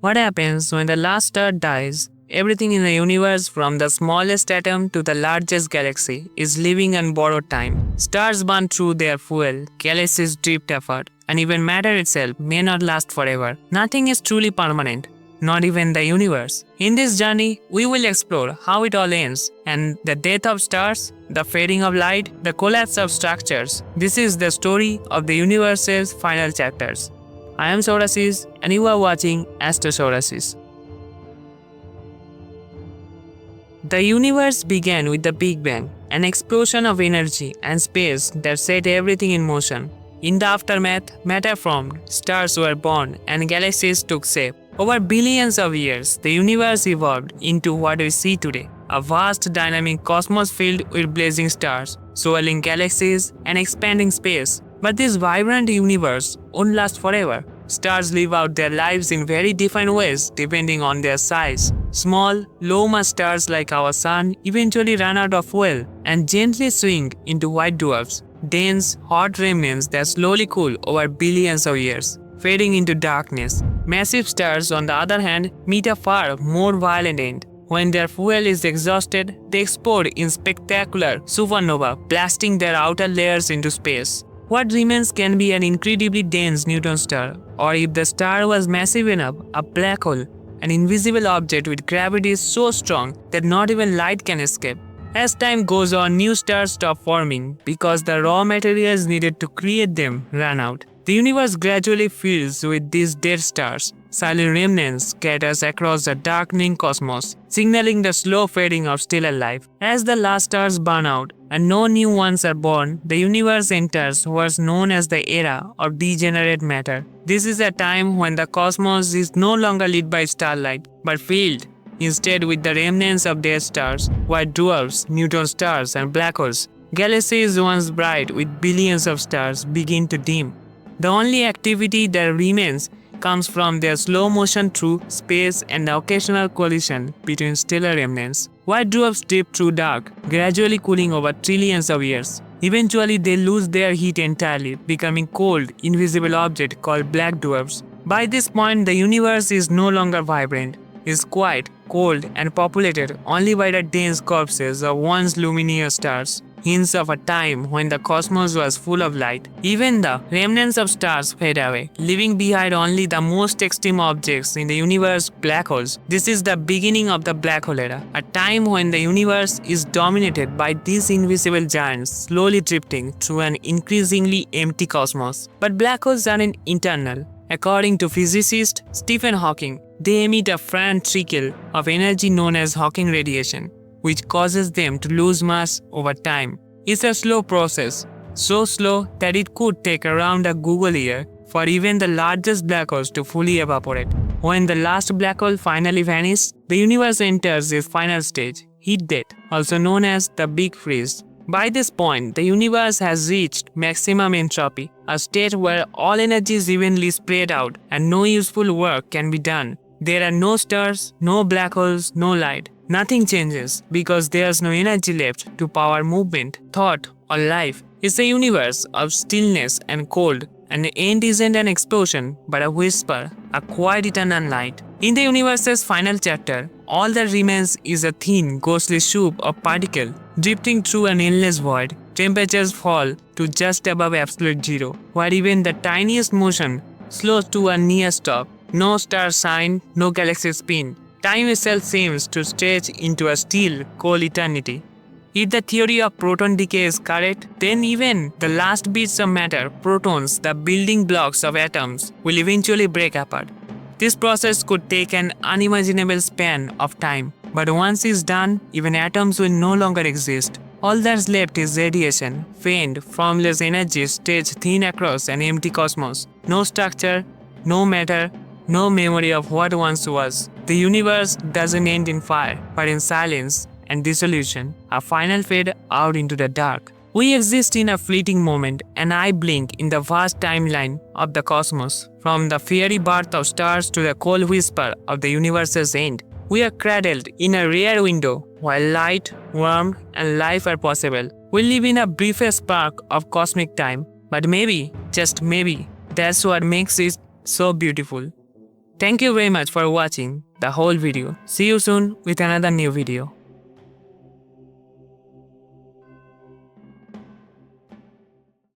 What happens when the last star dies? Everything in the universe, from the smallest atom to the largest galaxy, is living on borrowed time. Stars burn through their fuel, galaxies drift apart, and even matter itself may not last forever. Nothing is truly permanent, not even the universe. In this journey, we will explore how it all ends, and the death of stars, the fading of light, the collapse of structures. This is the story of the universe's final chapters. I am Sourashis, and you are watching Sourashis. The universe began with the Big Bang, an explosion of energy and space that set everything in motion. In the aftermath, matter formed, stars were born, and galaxies took shape. Over billions of years, the universe evolved into what we see today, a vast dynamic cosmos filled with blazing stars, swirling galaxies, and expanding space. But this vibrant universe won't last forever. Stars live out their lives in very different ways depending on their size. Small, low-mass stars like our Sun eventually run out of fuel and gently swing into white dwarfs, dense, hot remnants that slowly cool over billions of years, fading into darkness. Massive stars, on the other hand, meet a far more violent end. When their fuel is exhausted, they explode in spectacular supernova, blasting their outer layers into space. What remains can be an incredibly dense neutron star, or if the star was massive enough, a black hole, an invisible object with gravity so strong that not even light can escape. As time goes on, new stars stop forming because the raw materials needed to create them run out. The universe gradually fills with these dead stars. Silent remnants scatters across the darkening cosmos, signaling the slow fading of stellar life. As the last stars burn out and no new ones are born, the universe enters what's known as the era of degenerate matter. This is a time when the cosmos is no longer lit by starlight, but filled instead with the remnants of dead stars, white dwarfs, neutron stars, and black holes. Galaxies once bright with billions of stars begin to dim. The only activity that remains comes from their slow motion through space and the occasional collision between stellar remnants. White dwarfs drift through dark, gradually cooling over trillions of years. Eventually, they lose their heat entirely, becoming cold, invisible objects called black dwarfs. By this point, the universe is no longer vibrant. It's quiet, cold, and populated only by the dense corpses of once luminous stars. Hints of a time when the cosmos was full of light. Even the remnants of stars fade away, leaving behind only the most extreme objects in the universe, black holes. This is the beginning of the black hole era, a time when the universe is dominated by these invisible giants slowly drifting through an increasingly empty cosmos. But black holes aren't eternal. According to physicist Stephen Hawking, they emit a faint trickle of energy known as Hawking radiation, which causes them to lose mass over time. It's a slow process, so slow that it could take around a Google year for even the largest black holes to fully evaporate. When the last black hole finally vanishes, the universe enters its final stage, heat death, also known as the Big Freeze. By this point, the universe has reached maximum entropy, a state where all energy is evenly spread out and no useful work can be done. There are no stars, no black holes, no light. Nothing changes because there's no energy left to power movement, thought, or life. It's a universe of stillness and cold, and the end isn't an explosion but a whisper, a quiet eternal light. In the universe's final chapter, all that remains is a thin, ghostly soup of particles drifting through an endless void. Temperatures fall to just above absolute zero, where even the tiniest motion slows to a near stop. No stars shine, no galaxies spin. Time itself seems to stretch into a still, cold eternity. If the theory of proton decay is correct, then even the last bits of matter, protons, the building blocks of atoms, will eventually break apart. This process could take an unimaginable span of time, but once it's done, even atoms will no longer exist. All that's left is radiation, faint, formless energy stretched thin across an empty cosmos. No structure, no matter, no memory of what once was. The universe doesn't end in fire, but in silence and dissolution, a final fade out into the dark. We exist in a fleeting moment, an eye blink in the vast timeline of the cosmos. From the fiery birth of stars to the cold whisper of the universe's end, we are cradled in a rare window. While light, warmth, and life are possible, we live in a briefest spark of cosmic time. But maybe, just maybe, that's what makes it so beautiful. Thank you very much for watching the whole video. See you soon with another new video.